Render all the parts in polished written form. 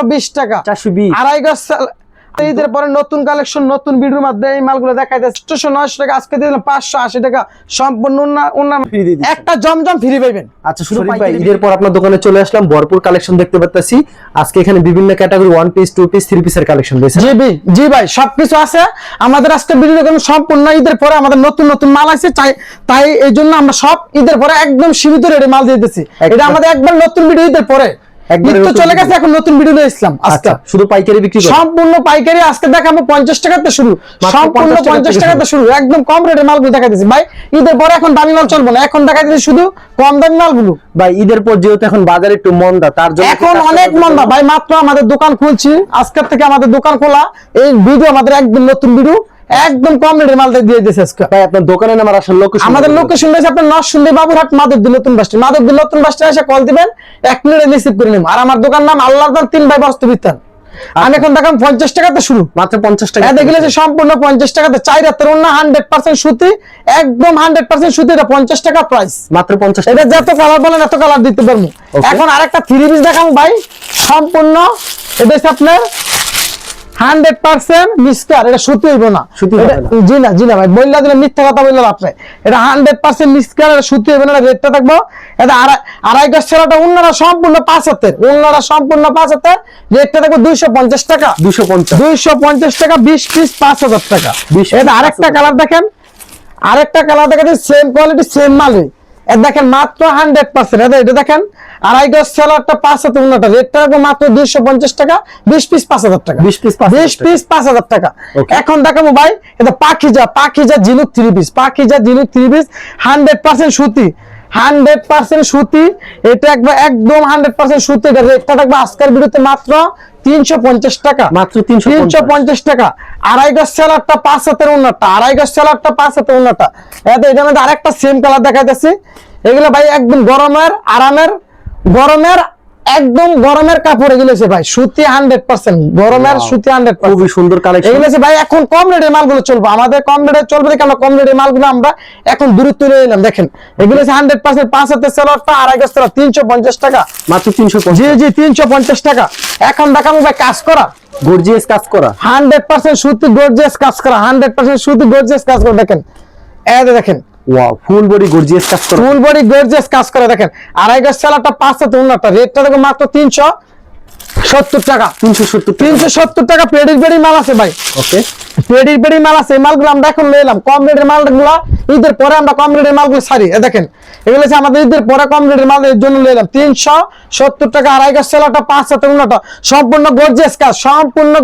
20 টাকা 420 আড়াই গজ ঈদের পরে নতুন কালেকশন নতুন ভিডিওর মাধ্যমে এই মালগুলো দেখাই যাচ্ছে 890 টাকা আজকে দিলাম 580 টাকা সম্পূর্ণ ফ্রি দিয়ে দিচ্ছি একটা জমজম ফ্রি পাবেন। আচ্ছা শুরু ভাই ঈদের পর আপনার দোকানে চলে আসলাম ভরপুর কালেকশন দেখতে পাচ্ছি আজকে এখানে বিভিন্ন ক্যাটাগরি 1 পিস 2 পিস 3 পিসের কালেকশন রয়েছে। জি ভাই সবকিছু আছে আমাদের আজকে ভিডিও কোনো সম্পূর্ণ ঈদের পরে আমাদের নতুন নতুন মাল আছে তাই এই জন্য আমরা সব ঈদের পরে একদম সীমিত রেটে মাল দিয়ে দিতেছি। এটা আমাদের একবার নতুন ভিডিও ঈদের পরে তো চলে গেছে এখন নতুন ভিডিও নিয়ে আসলাম আজকে শুধু পাইকারি বিক্রি করি সম্পূর্ণ পাইকারি আজকে দেখাবো 50 টাকাতে শুরু সম্পূর্ণ 50 টাকাতে শুরু একদম কম রেটে মালগুলো দেখাই দিচ্ছি ভাই ঈদের পরে এখন দামি মাল চলবে না এখন দেখাই দিচ্ছি শুধু কম দামি মালগুলো ভাই ঈদের পর যেহেতু এখন বাজারে একটু মন্দা তার জন্য এখন অনেক মন্দা ভাই মাত্র আমাদের দোকান খুলছি আজকের থেকে আমাদের দোকান খোলা এই ভিডিও আমাদের একদম নতুন ভিডিও একদম কম রেটের মাল দিয়ে দিয়েছে আজকে ভাই আপনার দোকানের নাম আর আসল লোকেশন আমাদের লোকেশন রয়েছে আপনার নরসিংদী বাবুরহাট মাধবদী নতুন বাস স্ট্যান্ড এসে কল দিবেন 1 মিনিটে রিসিভ করে নেবেন আর আমার দোকান নাম আল্লাহর দান 3 ভাই বাস্তুবিতান আমি এখন দেখাম 50 টাকাতে শুরু মাত্র 50 টাকা দেখলে যে সম্পূর্ণ 50 টাকাতে 4 রাতের ওন্না 100% সুতি একদম 100% সুতি এটা 50 টাকা প্রাইস মাত্র 50 এটা যত কালার বলেন এত কালার দিতে পারবো। এখন আরেকটা 3 পিস দেখাবো ভাই সম্পূর্ণ এটা হচ্ছে আপনার 100% মিক্সচার এটা সুতি হইব না জি না ভাই বললা দিলে মিথ্যা কথা বললেন আপনি এটা 100% মিক্সচার এটা সুতি হইব না রেটটা থাকবো এটা আড়াই গজ সেলাটা ওন্নারা সম্পূর্ণ 5 হাতের ওন্নারা সম্পূর্ণ 5 হাতের রেটটা থাকবে 250 টাকা 250 টাকা 20 পিস 5000 টাকা। এটা আরেকটা কালার দেখেন সেম কোয়ালিটি সেম মালই এটা দেখেন মাত্র 100% এটা দেখেন আড়াই গজ সেলারটা 5 হাতে ওন্নাটা রেটটা থাকবে মাত্র 250 টাকা 20 পিস 5000 টাকা 20 পিস 5000 টাকা। এখন দেখাবো ভাই এটা পাখিজা ঝিনুক 3 পিস 100% সুতি 100% সুতি এটা একদম 100% সুতি এটা রেটটা থাকবে আজকের ভিডিওতে মাত্র 350 টাকা মাত্র 350 টাকা আড়াই গজ সেলারটা 5 হাতের ওন্নাটা এটা মধ্যে আরেকটা সেম কালার দেখাইতেছি এগুলো ভাই একদম গরমের কাপড় এগুলো ভাই সুতি 100% গরমের সুতি 100% খুবই সুন্দর কালেকশন এগুলো ভাই এখন কম রেটের মালগুলো চলবে আমাদের কম রেটে চলবে দেখে আমরা কম রেটের মালগুলো আমরা এখন দূরত্ব নিয়ে নিলাম দেখেন এগুলো 100% 5 হাতের সেলারটা আড়াই গজ সেলার 350 টাকা মাত্র 350 জি 350 টাকা। এখন দেখাবো ভাই কাজ করা গর্জিয়াস কাজ করা 100% সুতি গর্জিয়াস কাজ করা 100% সুতি গর্জিয়াস কাজ করা দেখেন দেখেন ওয়াও ফুল বডি গর্জিয়াস কাজ করা দেখেন আড়াই গজ সেলারটা 5 হাতে ওন্নাটা রেটটা দেখো মাত্র 370 টাকা 370 টাকা পেডি মাল আছে ভাই ওকে পেডি মাল আছে এই মালগুলো আমরা এখন নিলাম কম রেটের মালগুলো ঈদের পরে আমরা কম রেটের মালগুলো ছাড়ি দেখেন এগুলো হচ্ছে আমাদের ঈদের পরে কম রেটের মাল এর জন্য নিলাম 370 টাকা আড়াই গজ সেলারটা 5 হাতে ওন্নাটা সম্পূর্ণ গর্জিয়াস কাজ সম্পূর্ণ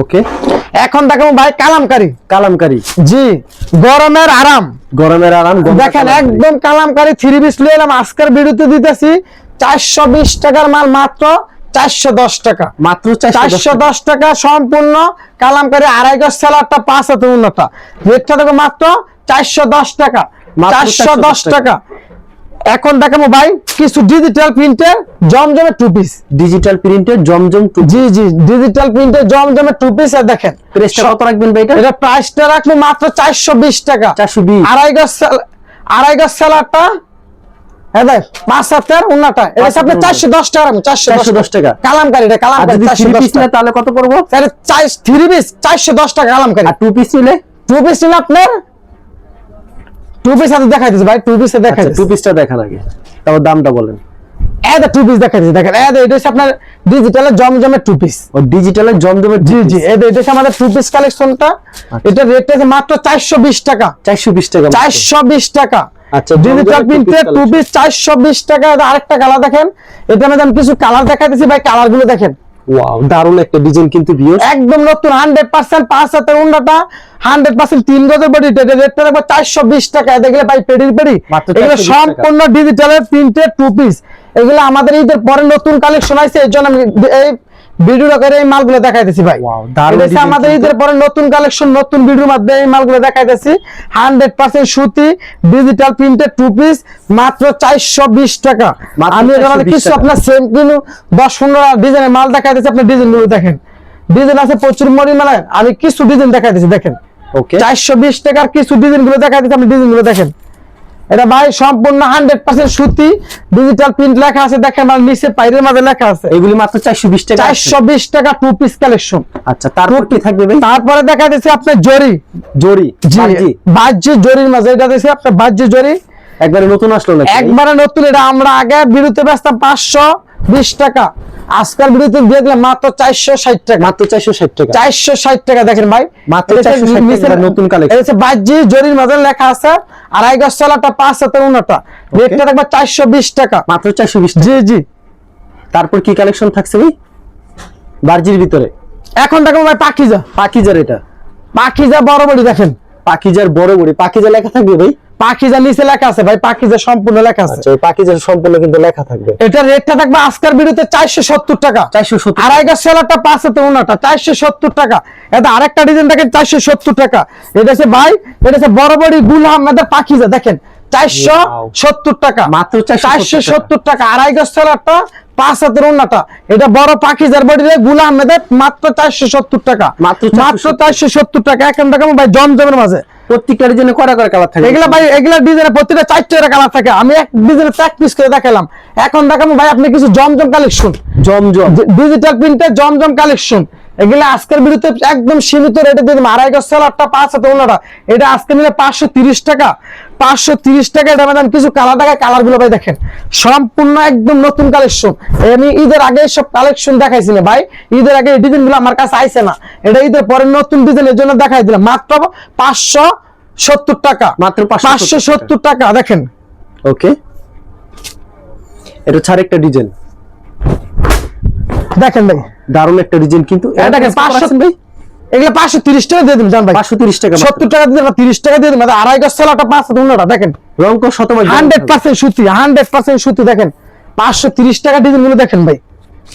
ওকে এখন দেখাবো ভাই কালামকারী জি গরমের আরাম দেখেন একদম কালামকারী 3 পিস নিলাম আজকের ভিডিওতে দিতেছি 420 টাকার মাল মাত্র 410 টাকা মাত্র 410 টাকা সম্পূর্ণ কালামকারী আড়াই গজ সেলারটা 5 হাতে ওন্নাটা রেটটা দেখো মাত্র 410 টাকা 410 টাকা। এখন দেখাবো ভাই কিছু ডিজিটাল প্রিন্টের জমজমের 2 পিস জি ডিজিটাল প্রিন্টের জমজমের 2 পিস আর দেখেন প্রাইসটা কত রাখবেন ভাই এটা প্রাইসটা রাখবো মাত্র 420 টাকা 420 আড়াই গজ সেলারটা দেখ 5 হাতের ওন্নাটা এটা আপনি 410 টাকা 410 টাকা কালামকারী 3 পিস নিলে তাহলে কত পড়বো তাহলে 3 পিস 410 টাকা কালামকারী আর 2 পিস নিলে আপনার 2 পিস হাতে দেখাই দিছি ভাই 2 পিসে দেখাই 2 পিসটা দেখান আগে তারপর দামটা বলেন এটা 2 পিস দেখাই দিছি দেখেন এটা হচ্ছে আপনার ডিজিটালের জমজমের 2 পিস জি এটা হচ্ছে আমাদের 2 পিস কালেকশনটা এটা রেট আছে মাত্র 420 টাকা 420 টাকা আচ্ছা ডিজিটাল প্রিন্টের 2 পিস 420 টাকা আরেকটা কালার দেখেন এটা মধ্যে আমি কিছু কালার দেখাই দিছি ভাই কালারগুলো দেখেন ওয়াও দারুণ একটা ডিজাইন কিন্তু ভিউয়ার্স একদম নতুন 100% 5 হাতের ওন্নাটা 100% 3 গজের বডি রেটটা রাখবো 420 টাকা দেখলে ভাই পেডি এগুলো সম্পূর্ণ ডিজিটালের প্রিন্টেড 2 পিস এগুলো আমাদের ঈদের পরে নতুন কালেকশন আছে এজন্য আমি এই ভিডিওটা করে এই মালগুলো দেখাইতেছি ভাই এটা আমাদের ঈদের পরে নতুন কালেকশন নতুন ভিডিওর মাধ্যমে এই মালগুলো দেখাইতেছি 100% সুতি ডিজিটাল প্রিন্টেড 2 পিস মাত্র 420 টাকা। আমি এখানে কিছু আপনার সেম কিনো 10-15 ডিজাইনের মাল দেখাইতেছি আপনি ডিজাইনগুলো দেখেন ডিজাইন আছে প্রচুর পরিমাণে আমি কিছু ডিজাইন দেখাইতেছি দেখেন ওকে 420 টাকার কিছু ডিজাইনগুলো দেখাইতেছি আপনি ডিজাইনগুলো দেখেন এটা ভাই সম্পূর্ণ 100% সুতি, ডিজিটাল প্রিন্ট লেখা আছে, দেখেন আর নিচে পাইরের মাঝে লেখা আছে। এগুলি মাত্র 420 টাকা। 420 টাকা টু পিস কালেকশন। আচ্ছা, তারপর কি থাকবে ভাই? তারপরে দেখা যাচ্ছে আপনার জরি, বাজি বাজ্য জরির মাঝে এটা দিয়েছে আপনার বাজ্য জরি, একবারে নতুন আসলো নাকি? একবারে নতুন। এটা আমরা আগে বিরুতে বেচতাম 520 টাকা, আজকাল বিরুতে দিয়ে দিলাম মাত্র 460 টাকা। মাত্র 460 টাকা। 460 টাকা দেখেন ভাই, মাত্র 460 টাকা নতুন কালেকশন। এটা বাজ্য জরির মাঝে লেখা আছে, আড়াই গজ চলাটা 5 হাতে উন্নটা, রেটটা থাকবে 420 টাকা। মাত্র 420 টাকা। জি জি। তারপর কি কালেকশন থাকছে ভাই বার্জির ভিতরে? এখন দেখো ভাই পাকিজা, পাকিজার, এটা পাকিজা বড় বড়ি দেখেন, পাকিজার বড় বড়ি। পাকিজা লেখা থাকবে ভাই? পাকিজা নিচে লেখা আছে ভাই, পাকিজা সম্পূর্ণ লেখা আছে। আচ্ছা, পাকিজার সম্পূর্ণ কিন্তু লেখা থাকবে। এটা রেটটা থাকবে আজকের ভিডিওতে 470 টাকা। 470। আড়াই গজ সেলারটা 5 হাতে উন্নটা 470 টাকা। এটা আরেকটা ডিজাইন দেখেন 470 টাকা। এটা হচ্ছে ভাই, এটা হচ্ছে বড় বড়ি গুল আহমেদের পাকিজা দেখেন 470 টাকা। মাত্র 470 টাকা। আড়াই গজ সেলারটা 5 হাতের উন্নটা, এটা বড় পাকিজার বডি গুল আহমেদের মাত্র 470 টাকা। মাত্র 470 টাকা। এখন দেখাবো ভাই জমজমের মাঝে, প্রত্যেকটা ডিজাইনে করা কালার থাকে। এগুলা ভাই, এগুলা ডিজাইনে প্রত্যেকটা 4টা কালার থাকে। আমি এক ডিজাইনে প্র্যাকটিস করে দেখালাম। এখন দেখাবো ভাই আপনি কিছু জমজম কালেকশন, জমজম ডিজিটাল প্রিন্টের জমজম কালেকশন। এগুলা আজকের বিরুদ্ধে একদম সীমিত রেটে দিয়ে দেবো। আড়াই গজ সেলারটা 5 হাতে উন্নটা, এটা আজকে নিলে 530 টাকা। 530 টাকা। এটা ম্যাডাম কিছু কালার দেখা, কালার গুলো ভাই দেখেন সম্পূর্ণ একদম নতুন কালেকশন। আমি ঈদের আগে সব কালেকশন দেখাইছি না ভাই, ঈদের আগে এই ডিজাইন গুলো আমার কাছে আইছে না, এটা ঈদের পরে নতুন ডিজাইন, এর জন্য দেখাই দিলাম। মাত্র 570 টাকা। মাত্র 570 টাকা দেখেন। ওকে, এটা ছাড় একটা ডিজাইন দেখেন ভাই, দারুণ একটা ডিজাইন কিন্তু। এটা দেখেন 500 ভাই, এগুলো 530 টাকা দিয়ে দিন জান ভাই। 530 টাকা। 70 টাকা দিয়ে 30 টাকা দিয়ে দিন। আড়াই গজ সেলারটা 5 হাতে উন্নটা দেখেন, রং কো শতভাগ 100% সুতি, 100% সুতি দেখেন। 530 টাকা ডিজাইন গুলো দেখেন ভাই।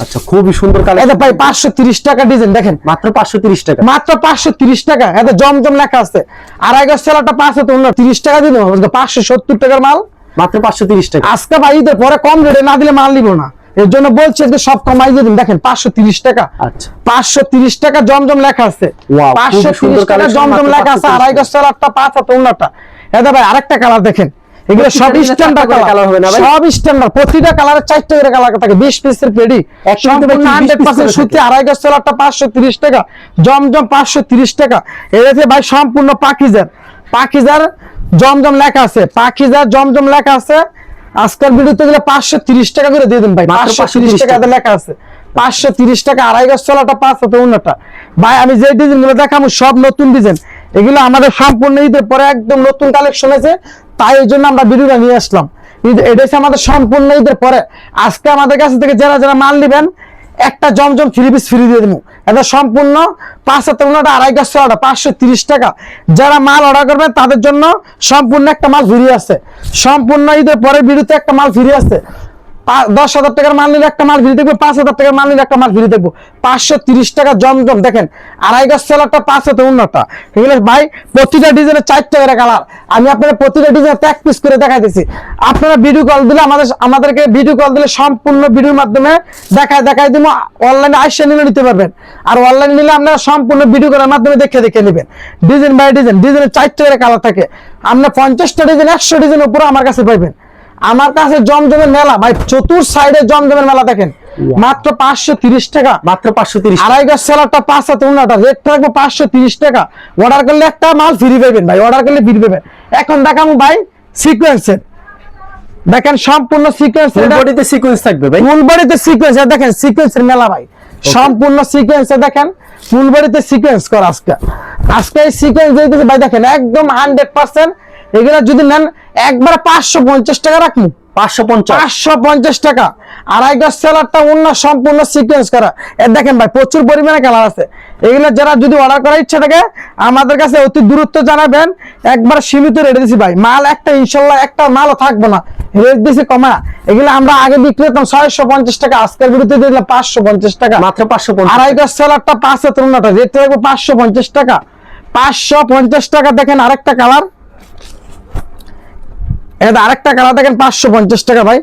আচ্ছা, খুবই সুন্দর কালার। এটা ভাই 530 টাকা ডিজাইন দেখেন, মাত্র 530 টাকা। মাত্র 530 টাকা। এটা জমজম লেখা আছে, আড়াই গজ সেলারটা 5 হাতে উন্নটা, 30 টাকা দিয়ে দেবো। 570 টাকার মাল মাত্র 530 টাকা। আজকে ভাই ঈদের পরে কম রেটে না দিলে মাল নিব না, এর জন্য বলছি যে সব কমাই দিয়ে দিন। দেখেন 530 টাকা। আচ্ছা, 530 টাকা জমজম লেখা আছে। ওয়াও, খুব 530 সুন্দর টাকা কালেকশন। জমজম লেখা আছে, আড়াই গজ সেলারটা 5 হাতে উন্নটা। এটা ভাই আরেকটা কালার দেখেন, এগুলো সব স্ট্যান্ডার্ড কালার হবে না ভাই? সব স্ট্যান্ডার্ড, প্রতিটা কালারে 4টা করে কালার থাকে, 20 পিসের পেডি, সম্পূর্ণ 100% সুতি। আড়াই গজ সেলারটা 530 টাকা, জমজম 530 টাকা। এটাতে ভাই সম্পূর্ণ পাকিজার, পাকিজার জমজম লেখা আছে, পাকিজার জমজম লেখা আছে। আজকাল ভিডিওতে গেলে 530 টাকা করে দিয়ে দিন ভাই, 530 টাকা লেখা আছে। 530 টাকা। আড়াই গজ সেলারটা 5 হাতে উন্নটা। ভাই আমি যে ডিজাইন গুলো দেখাবো সব নতুন ডিজাইন, এগুলো আমাদের সম্পূর্ণ ঈদের পরে একদম নতুন কালেকশন আছে, তাই এই জন্য আমরা ভিডিওটা নিয়ে আসলাম। এটা হচ্ছে আমাদের সম্পূর্ণ ঈদের পরে। আজকে আমাদের কাছ থেকে যারা যারা মাল নিবেন একটা জমজম 3 পিস ফ্রি দিয়ে দেবো। এটা সম্পূর্ণ 5 হাতে উন্নটা, আড়াই গজ সেলারটা 530 টাকা। যারা মাল অর্ডার করবেন তাদের জন্য সম্পূর্ণ একটা মাল ফ্রি আছে, সম্পূর্ণ ঈদের পরে ভিডিওতে একটা মাল ফ্রি আছে। 10,000 টাকার মাল নিলে একটা মাল ফ্রি দেখবো, 5,000 টাকার মাল নিলে একটা মাল ফ্রি দেখবো। 530 টাকা জমজম দেখেন, আড়াই গজ সেলারটা 5 হাতে উন্নটা। ঠিক আছে ভাই, প্রতিটা ডিজাইনে 4টা করে কালার। আমি আপনাদের প্রতিটা ডিজাইন এক পিস করে দেখাইতেছি। আপনারা ভিডিও কল দিলে আমাদেরকে ভিডিও কল দিলে সম্পূর্ণ ভিডিওর মাধ্যমে দেখাই দিব। অনলাইনে আইসা নিলে নিতে পারবেন, আর অনলাইন নিলে আপনারা সম্পূর্ণ ভিডিও কলের মাধ্যমে দেখে নেবেন। ডিজাইন বাই ডিজাইন, ডিজাইনে 4টা করে কালার থাকে। আপনার 50টা ডিজাইন 100 ডিজাইন উপরে আমার কাছে পাইবেন। আমার কাছে জমজমের মেলা ভাই, চতুর সাইডে জমজমের মেলা দেখেন, মাত্র 530 টাকা। মাত্র 530। আড়াই গজ সেলারটা 5 হাতে উন্নটা, রেট থাকবে 530 টাকা। অর্ডার করলে একটা মাল ফ্রি পাবেন ভাই, অর্ডার করলে ফ্রি পাবেন। এখন দেখাবো ভাই সিকোয়েন্সের, দেখেন সম্পূর্ণ সিকোয়েন্স, ফুল বডিতে সিকোয়েন্স থাকবে ভাই, ফুল বডিতে সিকোয়েন্স। দেখেন সিকোয়েন্সের মেলা ভাই, সম্পূর্ণ সিকোয়েন্সে দেখেন ফুল বডিতে সিকোয়েন্স করা। আজকে এই সিকোয়েন্স দিতেছে ভাই, দেখেন একদম 100%। এগুলা যদি নেন একবার 550 টাকা রাখবো, 550 টাকা। আড়াই গজ সেলারটা অন্য সম্পূর্ণ সিকোয়েন্স করা। এর দেখেন ভাই প্রচুর পরিমাণে কালার আছে। এগুলো যারা যদি অর্ডার করার ইচ্ছা থাকে আমাদের কাছে অতি দূরত্ব জানাবেন, একবার সীমিত রেটে দিছি ভাই। মাল একটা ইনশাল্লাহ একটা মালও থাকবে না, রেট দিছি কমা। এগুলো আমরা আগে বিক্রি করতাম 650 টাকা, আজকের বিরুদ্ধে দিলাম 550 টাকা, মাত্র 550। আড়াই গজ সেলারটা 5 হাতে উন্নটা, রেট থাকবে 550 টাকা। 550 টাকা। দেখেন আরেকটা কালার, এটা আরেকটা কালার দেখেন 550 টাকা ভাই।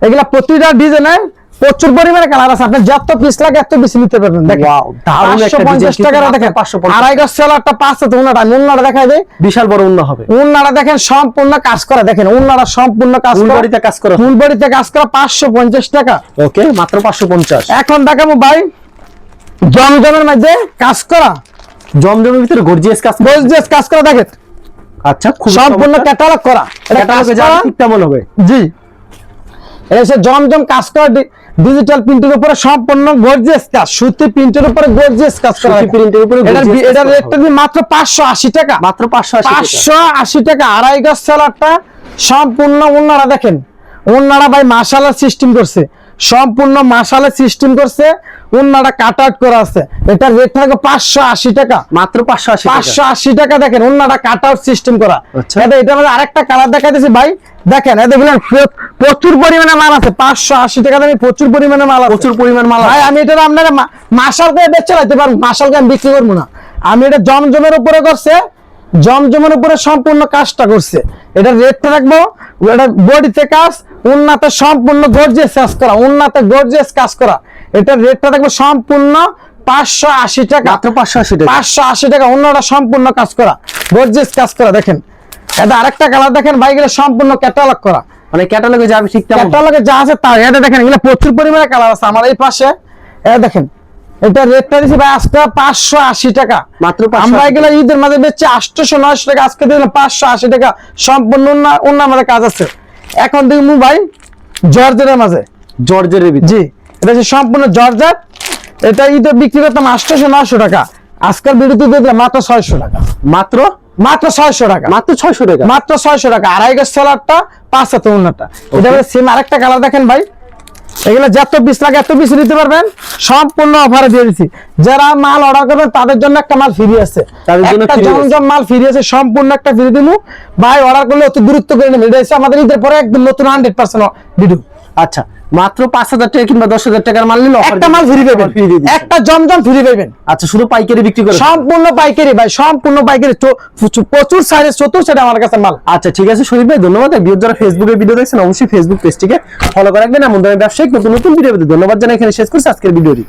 এগুলা প্রতিটা ডিজাইনে প্রচুর পরিমাণে কালার আছে, আপনি যত পিস লাগে এত পিস নিতে পারবেন। দেখেন ওয়াও, দারুণ একটা 550 টাকা দেখেন 550 আড়াই গজ সেলারটা 5 হাতে উন্নাটা, আমি উন্নাটা দেখাই দেই, বিশাল বড় উন্না হবে। উন্নাটা দেখেন সম্পূর্ণ কাজ করা, দেখেন উন্নাটা সম্পূর্ণ কাজ ফুল করা, বডিতে কাজ করা, ফুল বডিতে কাজ করা 550 টাকা। ওকে, মাত্র 550। এখন দেখাবো ভাই জমজমের মধ্যে কাজ করা, জমজমের ভিতরে গর্জিয়াস কাজ, গর্জিয়াস কাজ করা দেখেন, আচ্ছা খুব সম্পূর্ণ ক্যাটালগ করা, এটা কাজ ক্যাটালগে করা, যাবে ঠিক কেমন হবে? জি এটা হচ্ছে জমজম কাজ করা, ডিজিটাল প্রিন্টের উপরে সম্পূর্ণ গর্জিয়াস কাজ, সুতি প্রিন্টের উপরে গর্জিয়াস কাজ করা, সুতি প্রিন্টের উপরে গর্জিয়াস এটা কাজ করা রেটটা দিয়ে মাত্র 580 টাকা, মাত্র 580 টাকা। আড়াই গজ সেলারটা সম্পূর্ণ উন্নারা দেখেন, উন্নারা ভাই মাশাআল্লাহ সিস্টেম করছে, সম্পূর্ণ মাশাআল্লাহ সিস্টেম করছে, উন্নাটা কাট আউট করা আছে, এটা রেট থাকবে 580 টাকা, মাত্র 580 টাকা। 580 টাকা। দেখেন উন্নাটা কাট আউট সিস্টেম করা। আচ্ছা। এটা মধ্যে আরেকটা কালার দেখাইতেছি ভাই, দেখেন এটা দেখলেন প্রচুর পরিমাণে মাল আছে, 580 টাকা দামে প্রচুর পরিমাণে মাল আছে, প্রচুর পরিমাণ মাল ভাই। আমি এটা আপনারা মাশালকে বেচে রাখতে পারবো, মাশালকে আমি বিক্রি করবো না, আমি এটা জমজমের উপরে করছে, জমজমের উপরে সম্পূর্ণ কাজটা করছে, এটা রেটটা রাখবো, এটা বডিতে কাজ, উন্নাতে সম্পূর্ণ গর্জিয়াস কাজ করা, উন্নাতে গর্জিয়াস কাজ করা, এটা রেটটা রাখবো সম্পূর্ণ 580 টাকা, মাত্র 580 টাকা। 580 টাকা। অন্যটা সম্পূর্ণ কাজ করা, গর্জিয়াস কাজ করা। দেখেন এটা আরেকটা কালার দেখেন ভাই, এগুলো সম্পূর্ণ ক্যাটালগ করা, মানে ক্যাটালগে যাবে ঠিক তেমন। ক্যাটালগে যা আছে তাই। এটা দেখেন এগুলো প্রচুর পরিমাণে কালার আছে আমার এই পাশে, এটা দেখেন এটা রেটটা দিছি ভাই আজকে 580 টাকা, মাত্র 580 আমরা এগুলো ঈদের মাঝে বেচছি 800-900 টাকা, আজকে দিলাম 580 টাকা, সম্পূর্ণ অন্য মাঝে কাজ আছে। এখন দেখুন ভাই জর্জেটের মাঝে, জর্জের ভিতরে, জি এটা হচ্ছে সম্পূর্ণ জর্জেট, এটা ঈদে বিক্রি করতাম 800-900 টাকা, আজকাল বিরতি দিলাম মাত্র 600 টাকা, মাত্র 600 টাকা, মাত্র 600 টাকা, মাত্র 600 টাকা। আড়াই গজ সেলারটা 5 হাতে উন্নাটা, এটা সেম আরেকটা কালার দেখেন ভাই, এগুলো যত পিস লাগে এত পিস নিতে পারবেন, সম্পূর্ণ অফারে দিয়ে দিচ্ছি। যারা মাল অর্ডার করবেন তাদের জন্য একটা মাল ফ্রি আছে, তাদের জন্য একটা free আছে। জমজম মাল ফ্রি আছে, সম্পূর্ণ একটা ফ্রি দিব ভাই। অর্ডার করলে অতি দূরত্ব করে নেবেন, এটা হচ্ছে আমাদের ঈদের পরে একদম নতুন 100% ভিডিও। আচ্ছা মাত্র 5000 টাকা কিংবা 10000 টাকার মাল নিলে একটা মাল ফ্রি পাবেন, একটা জমজম ফ্রি পাবেন। আচ্ছা শুধু পাইকারি বিক্রি করে? সম্পূর্ণ পাইকারি ভাই, সম্পূর্ণ পাইকারি, প্রচুর সাইজ, চতুর সাইড আমার কাছে মাল। আচ্ছা ঠিক আছে শরীফ ভাই, ধন্যবাদ। ভিডিও যারা ফেসবুকে ভিডিও দেখছেন অবশ্যই ফেসবুক পেজটিকে ফলো করে রাখবেন, এমন ধরনের ব্যবসায়িক নতুন নতুন ভিডিও পেতে। ধন্যবাদ জানাই, এখানে শেষ করছি আজকের ভিডিওটি।